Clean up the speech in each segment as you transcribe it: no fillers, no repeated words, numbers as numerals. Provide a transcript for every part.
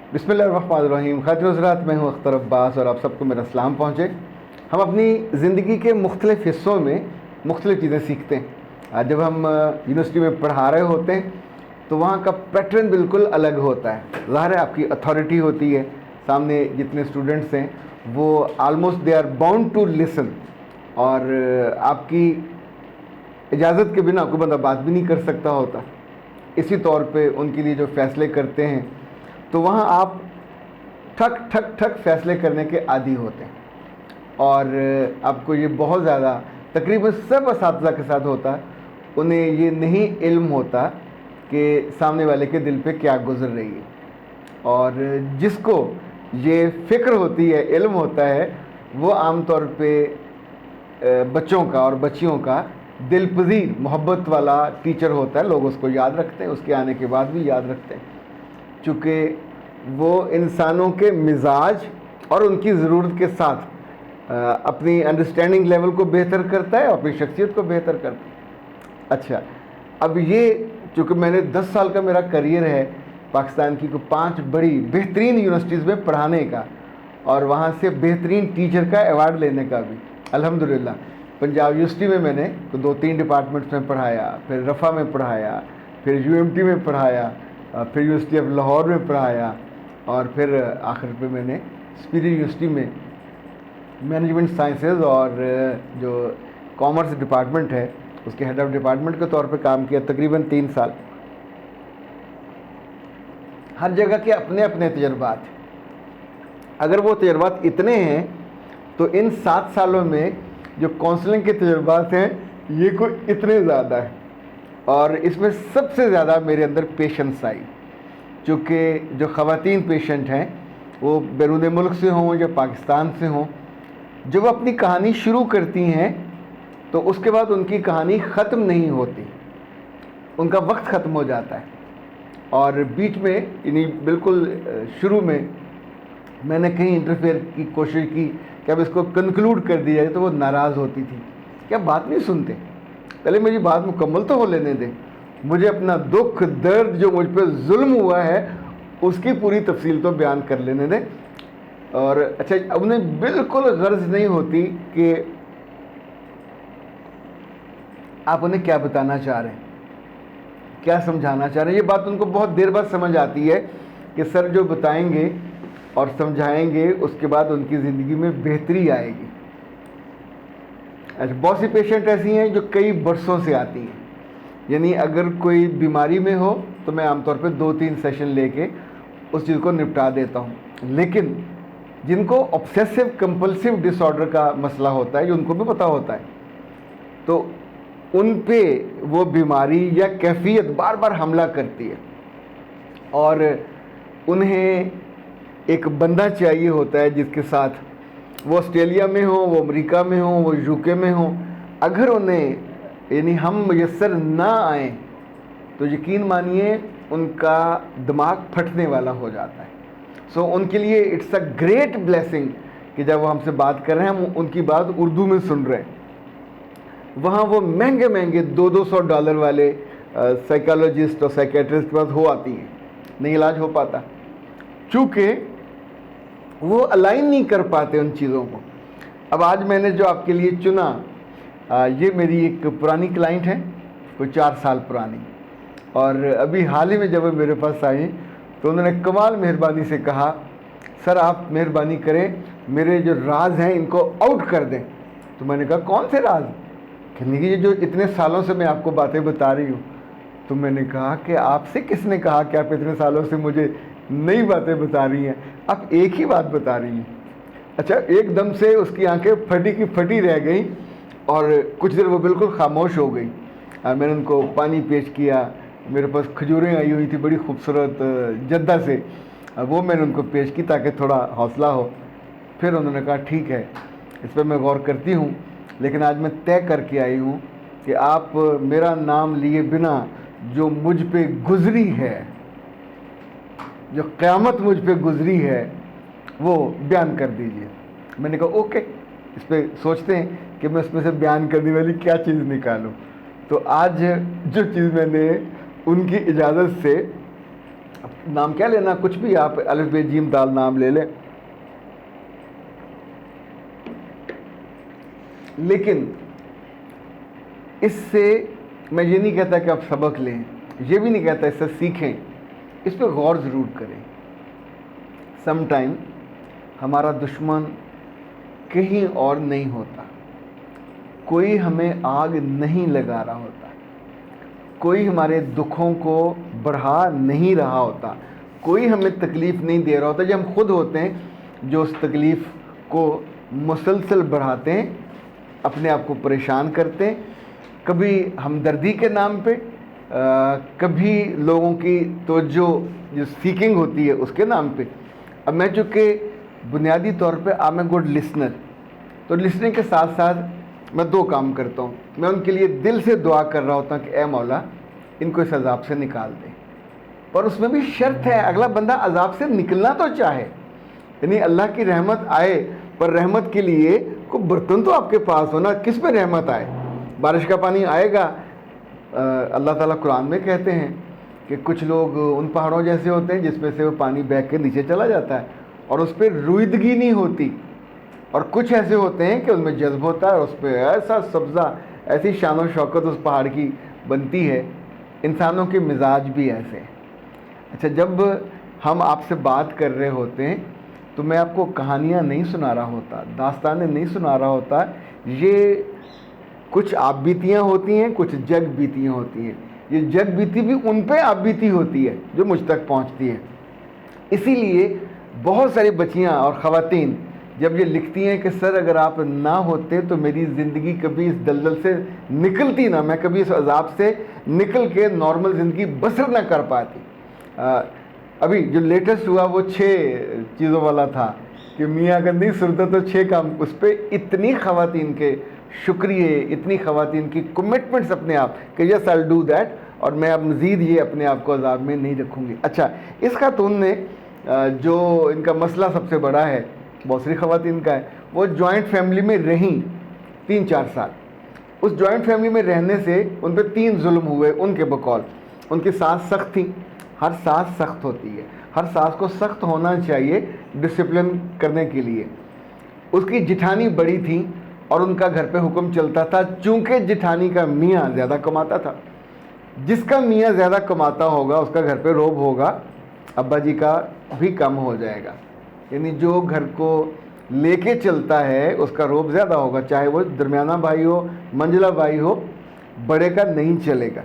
बिस्मिल्लाहिर्रहमानिर्रहीम। खातिन हज़रात, मैं हूँ अख्तर अब्बास और आप सबको मेरा सलाम पहुँचे। हम अपनी ज़िंदगी के मुख्तलिफ़ हिस्सों में मुख्तलिफ़ चीज़ें सीखते हैं। आज जब हम यूनिवर्सिटी में पढ़ा रहे होते हैं तो वहाँ का पैटर्न बिल्कुल अलग होता है। ज़ाहिर है आपकी अथॉरिटी होती है, सामने जितने स्टूडेंट्स हैं वो almost they are bound to listen, और आपकी इजाज़त के बिना कोई बंदा बात भी नहीं कर सकता होता। इसी तौर पे उनके लिए जो फ़ैसले करते हैं तो वहाँ आप ठक ठक ठक फैसले करने के आदी होते हैं। और आपको ये बहुत ज़्यादा तकरीबन सब असातिज़ा के साथ होता है, उन्हें ये नहीं इल्म होता कि सामने वाले के दिल पे क्या गुज़र रही है। और जिसको ये फ़िक्र होती है, इल्म होता है, वो आम तौर पे बच्चों का और बच्चियों का दिल पज़ीर मोहब्बत वाला टीचर होता है। लोग उसको याद रखते हैं, उसके आने के बाद भी याद रखते हैं, चूँकि वो इंसानों के मिजाज और उनकी ज़रूरत के साथ अपनी अंडरस्टैंडिंग लेवल को बेहतर करता है और अपनी शख्सियत को बेहतर करता है। अच्छा, अब ये चूँकि मैंने 10 साल का मेरा करियर है पाकिस्तान की 5 बड़ी बेहतरीन यूनिवर्सिटीज़ में पढ़ाने का, और वहाँ से बेहतरीन टीचर का अवार्ड लेने का भी अल्हम्दुलिल्लाह। पंजाब यूनिवर्सिटी में मैंने 2-3 डिपार्टमेंट्स में पढ़ाया, फिर रफ़ा में पढ़ाया, फिर यूएमटी में पढ़ाया, फिर यूनिवर्सिटी ऑफ लाहौर में पढ़ाया, और फिर आखिर पे मैंने स्पीरी यूनिवर्सिटी में मैनेजमेंट साइंसेज और जो कॉमर्स डिपार्टमेंट है उसके हेड ऑफ डिपार्टमेंट के तौर पे काम किया तकरीबन 3 साल। हर जगह के अपने अपने तजर्बात हैं। अगर वो तजर्बात इतने हैं तो इन 7 सालों में जो काउंसलिंग के तजर्बात हैं ये कोई इतने ज़्यादा है, और इसमें सबसे ज़्यादा मेरे अंदर पेशेंस आई। चूँकि जो ख़वातीन पेशेंट हैं वो बैरून मुल्क से हों या पाकिस्तान से हों, जब वो अपनी कहानी शुरू करती हैं तो उसके बाद उनकी कहानी ख़त्म नहीं होती, उनका वक्त ख़त्म हो जाता है। और बीच में यानी बिल्कुल शुरू में मैंने कहीं इंटरफेयर की कोशिश की कि अब इसको कंक्लूड कर दिया जाए, तो वो नाराज़ होती थी, क्या बात नहीं सुनते, पहले मेरी बात मुकम्मल तो हो लेने दें, मुझे अपना दुख दर्द जो मुझ पर जुल्म हुआ है उसकी पूरी तफसील तो बयान कर लेने दें। और अच्छा, अब उन्हें बिल्कुल गर्ज नहीं होती कि आप उन्हें क्या बताना चाह रहे हैं, क्या समझाना चाह रहे हैं। ये बात उनको बहुत देर बाद समझ आती है कि सर जो बताएंगे और समझाएंगे उसके बाद उनकी ज़िंदगी में बेहतरी आएगी। अच्छा, बहुत सी पेशेंट ऐसी हैं जो कई बरसों से आती हैं, यानी अगर कोई बीमारी में हो तो मैं आमतौर पे 2-3 सेशन लेके उस चीज़ को निपटा देता हूँ। लेकिन जिनको ऑब्सेसिव कंपल्सिव डिसऑर्डर का मसला होता है, जो उनको भी पता होता है, तो उन पे वो बीमारी या कैफियत बार बार हमला करती है, और उन्हें एक बंदा चाहिए होता है जिसके साथ वो ऑस्ट्रेलिया में हो, वो अमेरिका में हो, वो यूके में हो, अगर उन्हें यानी हम मुयस्सर ना आए तो यकीन मानिए उनका दिमाग फटने वाला हो जाता है। सो उनके लिए इट्स अ ग्रेट ब्लेसिंग कि जब वो हमसे बात कर रहे हैं हम उनकी बात उर्दू में सुन रहे हैं। वहाँ वो महंगे महंगे $200-200 वाले साइकोलॉजिस्ट और साइकेट्रिस्ट के पास हो आती हैं, नहीं इलाज हो पाता, चूँकि वो अलाइन नहीं कर पाते उन चीज़ों को। अब आज मैंने जो आपके लिए चुना, ये मेरी एक पुरानी क्लाइंट है, कोई 4 साल पुरानी, और अभी हाल ही में जब वो मेरे पास आई तो उन्होंने कमाल मेहरबानी से कहा, सर आप मेहरबानी करें, मेरे जो राज हैं इनको आउट कर दें। तो मैंने कहा कौन से राज? कहने की ये जो इतने सालों से मैं आपको बातें बता रही हूँ। तो मैंने कहा कि आपसे किसने कहा कि आप इतने सालों से मुझे नई बातें बता रही हैं, आप एक ही बात बता रही हैं। अच्छा, एकदम से उसकी आंखें फटी की फटी रह गई और कुछ देर वो बिल्कुल खामोश हो गई। मैंने उनको पानी पेश किया, मेरे पास खजूरें आई हुई थी बड़ी खूबसूरत जद्दा से, वो मैंने उनको पेश की ताकि थोड़ा हौसला हो। फिर उन्होंने कहा ठीक है, इस पर मैं गौर करती हूँ, लेकिन आज मैं तय करके आई हूँ कि आप मेरा नाम लिए बिना जो मुझ पे गुजरी है, जो क़यामत मुझ पे गुजरी है, वो बयान कर दीजिए। मैंने कहा ओके, इस पर सोचते हैं कि मैं इसमें से बयान करने वाली क्या चीज़ निकालूं। तो आज जो चीज़ मैंने उनकी इजाज़त से नाम क्या लेना, कुछ भी आप अलिफ बे जीम दाल नाम ले लें, लेकिन इससे मैं ये नहीं कहता कि आप सबक लें, ये भी नहीं कहता इससे सीखें, इस पर गौर ज़रूर करें। समटाइम हमारा दुश्मन कहीं और नहीं होता, कोई हमें आग नहीं लगा रहा होता, कोई हमारे दुखों को बढ़ा नहीं रहा होता, कोई हमें तकलीफ़ नहीं दे रहा होता। जब हम खुद होते हैं जो उस तकलीफ़ को मुसलसल बढ़ाते हैं, अपने आप को परेशान करते हैं, कभी हमदर्दी के नाम पे, कभी लोगों की तवज्जो जो सीकिंग होती है उसके नाम पे। अब मैं चूँकि बुनियादी तौर पे I am a good listener, तो लिसनिंग के साथ साथ मैं दो काम करता हूँ। मैं उनके लिए दिल से दुआ कर रहा होता हूँ कि ए मौला इनको इस अजाब से निकाल दे, पर उसमें भी शर्त है, अगला बंदा अजाब से निकलना तो चाहे, यानी अल्लाह की रहमत आए, पर रहमत के लिए कोई बर्तन तो आपके पास हो ना, किस पे रहमत आए। बारिश का पानी आएगा, अल्लाह ताला कुरान में कहते हैं कि कुछ लोग उन पहाड़ों जैसे होते हैं जिसमें से वो पानी बह के नीचे चला जाता है और उस पर रुईदगी नहीं होती, और कुछ ऐसे होते हैं कि उनमें जज्ब होता है, उस पर ऐसा सब्ज़ा, ऐसी शान और शौकत उस पहाड़ की बनती है। इंसानों के मिजाज भी ऐसे हैं। अच्छा, जब हम आपसे बात कर रहे होते हैं तो मैं आपको कहानियाँ नहीं सुना रहा होता, दास्तानें नहीं सुना रहा होता, ये कुछ आप बीतियाँ होती हैं, कुछ जग बीतियाँ होती हैं। ये जग बीती भी उन पे आप बीती होती है जो मुझ तक पहुँचती है। इसीलिए बहुत सारी बच्चियाँ और ख़वातीन जब ये लिखती हैं कि सर अगर आप ना होते तो मेरी ज़िंदगी कभी इस दलदल से निकलती ना, मैं कभी इस अजाब से निकल के नॉर्मल ज़िंदगी बसर ना कर पाती। अभी जो लेटेस्ट हुआ वो 6 चीज़ों वाला था कि मियाँ अगर नहीं सुनता तो 6 काम, उस पर इतनी ख़वातीन के शुक्रिया, इतनी ख़वातीन की कमिटमेंट्स अपने आप कि yes I will do that, और मैं अब मज़ीद ये अपने आप को अजाब में नहीं रखूँगी। अच्छा, इस खातून ने जो इनका मसला सबसे बड़ा है, बहुत सारी ख़वातीन का है, वो जॉइंट फैमिली में रहीं 3-4 साल। उस जॉइंट फैमिली में रहने से उन पर 3 जुल्म हुए उनके बकौल। उनकी सास सख्त थी, हर सास सख्त होती है, हर सास को सख्त होना चाहिए डिसिप्लिन करने के लिए। उसकी जिठानी बड़ी थी और उनका घर पे हुक्म चलता था, चूँकि जिठानी का मियाँ ज़्यादा कमाता था। जिसका मियाँ ज़्यादा कमाता होगा उसका घर पे रोब होगा, अब्बा जी का भी कम हो जाएगा, यानी जो घर को लेके चलता है उसका रोब ज़्यादा होगा, चाहे वो दरमियाना भाई हो, मंझला भाई हो, बड़े का नहीं चलेगा।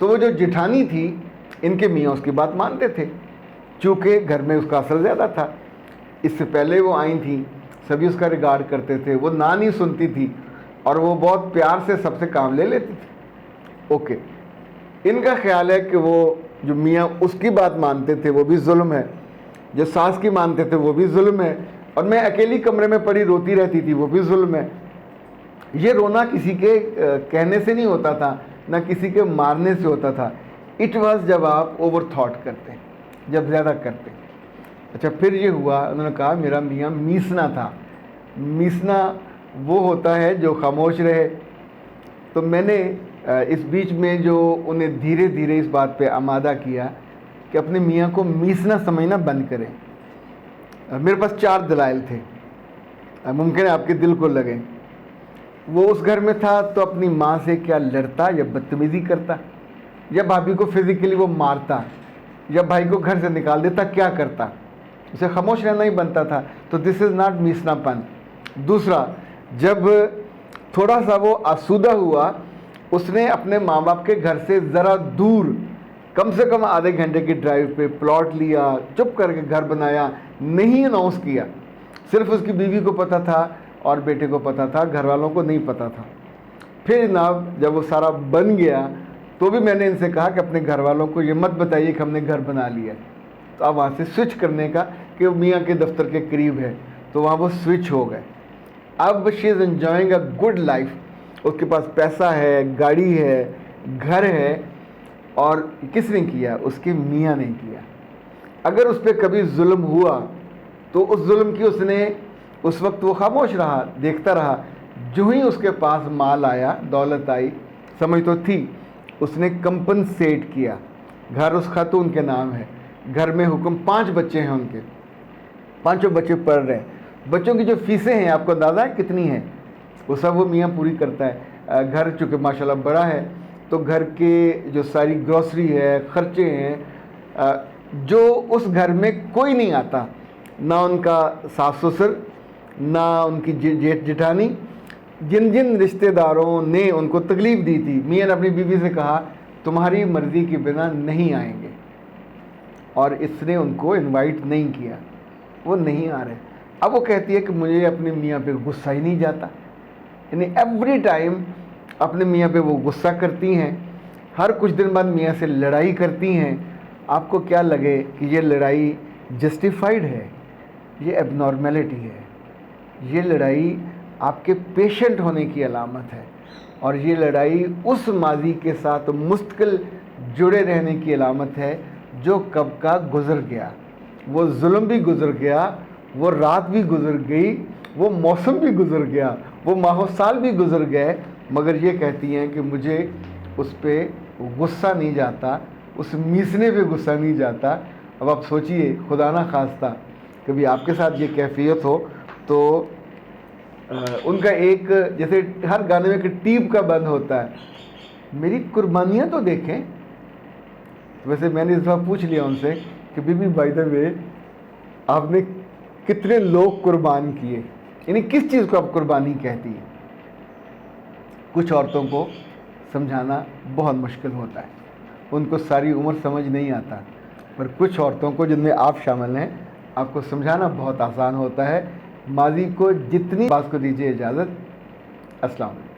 तो वो जो जिठानी थी, इनके मियाँ उसकी बात मानते थे, चूँकि घर में उसका असर ज़्यादा था। इससे पहले वो आई थी, सभी उसका रिगार्ड करते थे, वो ना नहीं सुनती थी और वो बहुत प्यार से सबसे काम ले लेती थी। ओके, इनका ख्याल है कि वो जो मियाँ उसकी बात मानते थे वो भी जुल्म है, जो सास की मानते थे वो भी जुल्म है, और मैं अकेली कमरे में पड़ी रोती रहती थी वो भी जुल्म है। ये रोना किसी के कहने से नहीं होता था, ना किसी के मारने से होता था। इट वाज जब आप ओवर थॉट करते, जब ज़्यादा करते। अच्छा, फिर ये हुआ, उन्होंने कहा मेरा मियाँ मीसना था। मीसना वो होता है जो खामोश रहे। तो मैंने इस बीच में जो उन्हें धीरे धीरे इस बात पे आमादा किया कि अपने मियाँ को मीसना समझना बंद करें। मेरे पास 4 दलाइल थे, मुमकिन है आपके दिल को लगे। वो उस घर में था तो अपनी माँ से क्या लड़ता या बदतमीज़ी करता, या भाभी को फिज़िकली वो मारता, या भाई को घर से निकाल देता, क्या करता, उसे खामोश रहना ही बनता था। तो दिस इज़ नॉट मीसनापन। दूसरा, जब थोड़ा सा वो आसूदा हुआ, उसने अपने माँ बाप के घर से ज़रा दूर, कम से कम आधे घंटे की ड्राइव पे प्लॉट लिया, चुप करके घर बनाया, नहीं अनाउंस किया। सिर्फ उसकी बीवी को पता था और बेटे को पता था, घर वालों को नहीं पता था। फिर जनाब जब वो सारा बन गया तो भी मैंने इनसे कहा कि अपने घर वालों को ये मत बताइए कि हमने घर बना लिया। तो अब वहाँ से स्विच करने का कि वो मियाँ के दफ्तर के करीब है, तो वहाँ वो स्विच हो गए। अब she is enjoying a good life, उसके पास पैसा है, गाड़ी है, घर है, और किसने किया? उसके मियाँ ने किया। अगर उस पर कभी जुल्म हुआ तो उस जुल्म की उसने उस वक्त वो खामोश रहा, देखता रहा। जो ही उसके पास माल आया, दौलत आई, समझ तो थी, उसने कंपनसेट किया। घर उस खातून के नाम है, घर में हुक्म, 5 बच्चे हैं उनके, पांचों बच्चे पढ़ रहे हैं। बच्चों की जो फीसें हैं आपको अंदाज़ा है कितनी है? वो सब वो मियाँ पूरी करता है। घर चूँकि माशाल्लाह बड़ा है तो घर के जो सारी ग्रॉसरी है, ख़र्चे हैं, जो उस घर में कोई नहीं आता, ना उनका सास ससुर, ना उनकी जेठ जेठानी, जिन जिन रिश्तेदारों ने उनको तकलीफ़ दी थी, मियाँ ने अपनी बीवी से कहा तुम्हारी मर्ज़ी के बिना नहीं आएंगे, और इसने उनको इनवाइट नहीं किया, वो नहीं आ रहे। अब वो कहती है कि मुझे अपने मियाँ पे गुस्सा ही नहीं जाता, यानी एवरी टाइम अपने मियाँ पे वो गुस्सा करती हैं, हर कुछ दिन बाद मियाँ से लड़ाई करती हैं। आपको क्या लगे कि ये लड़ाई जस्टिफाइड है? ये एबनॉर्मेलिटी है, ये लड़ाई आपके पेशेंट होने की अलामत है, और ये लड़ाई उस माजी के साथ मुस्तकिल जुड़े रहने की अलामत है जो कब का गुज़र गया। वो जुल्म भी गुज़र गया, वो रात भी गुज़र गई, वो मौसम भी गुज़र गया, वो माह साल भी गुज़र गए, मगर ये कहती हैं कि मुझे उस पर गुस्सा नहीं जाता, उस मीसने पे गुस्सा नहीं जाता। अब आप सोचिए, खुदा ना खास्ता कभी आपके साथ ये कैफियत हो तो उनका एक, जैसे हर गाने में एक टीप का बंद होता है, मेरी कुर्बानियाँ तो देखें। वैसे मैंने इस बार पूछ लिया उनसे कि बीबी बाय द वे आपने कितने लोग कुर्बान किए, यानी किस चीज़ को आप कुर्बानी कहती है? कुछ औरतों को समझाना बहुत मुश्किल होता है, उनको सारी उम्र समझ नहीं आता, पर कुछ औरतों को, जिनमें आप शामिल हैं, आपको समझाना बहुत आसान होता है। माजी को जितनी बात को दीजिए इजाज़त। अस्सलाम वालेकुम।